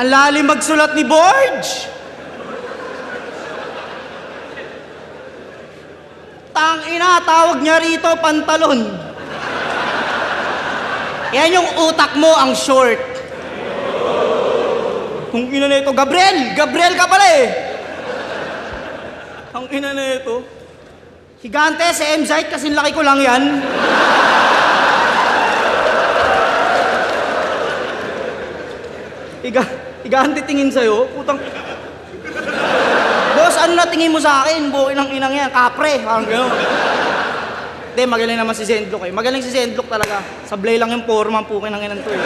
Ang lalim magsulat ni Borge. Tangina, tawag niya rito pantalon. Yan yung utak mo, ang short. Kung ina na ito, Gabriel! Gabriel ka pala eh! Ang ina na ito. Higante, si M-Zite, kasing laki ko lang yan. Higante tingin sa'yo, putang... Boss, ano na tingin mo sa akin? Bukin ng inang yan, kapre, parang gano'n. Hindi, magaling naman si Zendlock eh. Magaling si Zendlock talaga. Sablay lang yung forma, pukin ng inang to eh.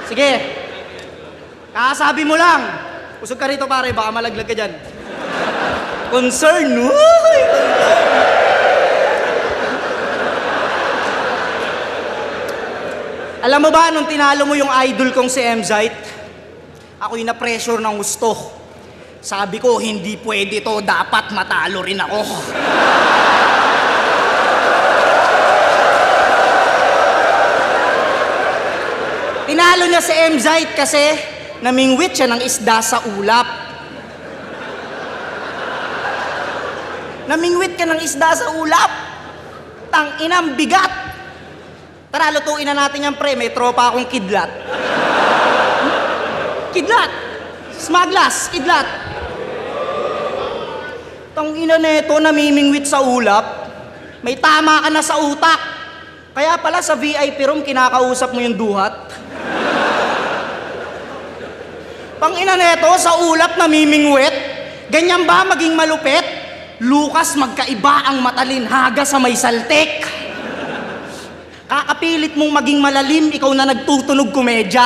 Sige. Kakasabi mo lang. Usog ka rito pare, baka malaglag ka dyan. Concern, uy! Alam mo ba, nung tinalo mo yung idol kong si M-Zite, ako'y na-pressure ng gusto. Sabi ko, hindi pwede to, dapat matalo rin ako. Tinalo niya si M-Zite kasi namingwit siya ng isda sa ulap. Namingwit ka ng isda sa ulap? Tang-inang bigat! Tara, lutuin na natin yan, pre. May tropa akong kidlat. Kidlat! Smaglas! Kidlat! Tang-ina neto, namimingwit sa ulap. May tama ka na sa utak. Kaya pala sa VIP room, kinakausap mo yung duhat. Tang-ina neto, sa ulap namimingwit. Ganyan ba maging malupit? Lucas, magkaiba ang matalinhaga sa may saltik. Kakapilit mong maging malalim, ikaw na nagtutunog komedya.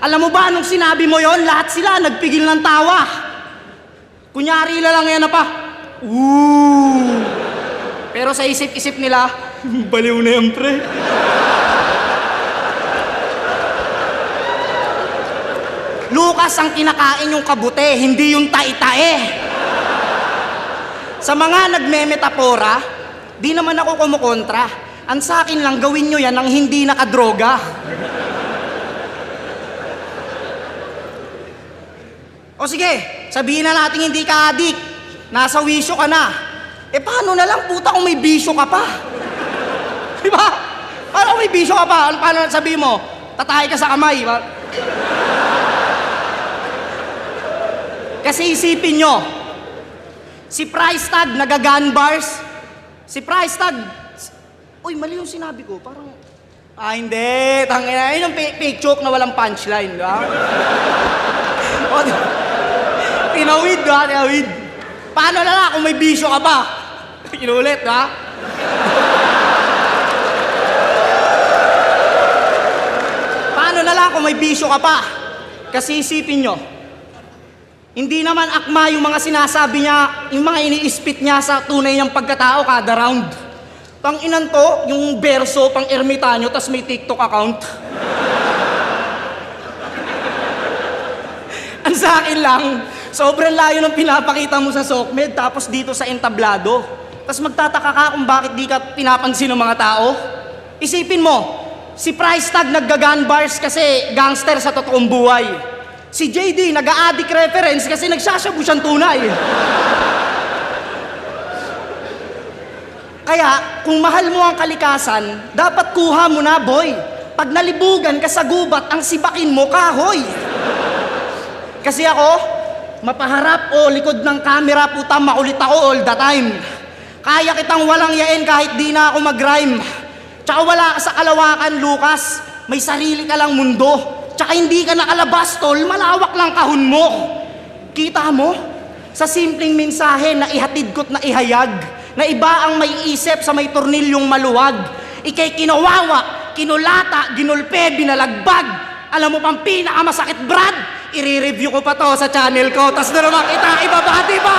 Alam mo ba, nung sinabi mo yon, lahat sila nagpigil ng tawa. Kunyari lang yan na pa. Pero sa isip-isip nila, baliw na yan, pre. Lucas, ang kinakain yung kabute, hindi yung tae-tae. Sa mga nagmemetapora, di naman ako kumukontra. Ang sa akin lang, gawin nyo yan ang hindi nakadroga. O sige, sabihin na natin hindi ka adik. Nasa wisyo ka na. Eh paano na lang puta kung may bisyo ka pa? Diba? Paano kung may bisyo ka pa? Paano sabihin mo? Tatay ka sa kamay. Kasi isipin nyo, si Price Tag nagagun bars. Si Price Tag, uy, mali yung sinabi ko. Parang, hindi. Tangina, yun yung fake joke na walang punchline. Diba? O, tinawid, diba? Tinawid. Paano na lang kung may bisyo ka pa? Inulit, diba? Paano na lang kung may bisyo ka pa? Kasi isipin nyo, hindi naman akma yung mga sinasabi niya, yung mga iniispit niya sa tunay niyang pagkatao kada round. Pang-inan to, yung berso, pang-ermitanyo, tas may TikTok account. Ang sa akin lang, sobrang layo ng pinapakita mo sa SOCMED, tapos dito sa entablado. Tas magtataka ka kung bakit di ka pinapansin ng mga tao. Isipin mo, si Price Tag naggagun bars kasi gangster sa totoong buhay. Si JD nag-a-addict reference kasi nagsashabu siyang tunay. Kaya, kung mahal mo ang kalikasan, dapat kuha mo na, boy. Pag nalibugan ka sa gubat, ang sibakin mo, kahoy. Kasi ako, mapaharap o likod ng camera, puta, makulit ako all the time. Kaya kitang walang yain kahit di na ako mag-rhyme. Tsaka wala ka sa kalawakan, Lucas. May sarili ka lang mundo. Tsaka hindi ka nakalabas, tol, malawak lang kahon mo. Kita mo? Sa simpleng mensahe na ihatid ko't na ihayag, na iba ang may isip sa may tornilyong maluwag. Ika'y kinawawa, kinulata, ginulpe, binalagbag. Alam mo pang pinakamasakit, Brad? I-review ko pa to sa channel ko, tas na naman kita ibabati ba?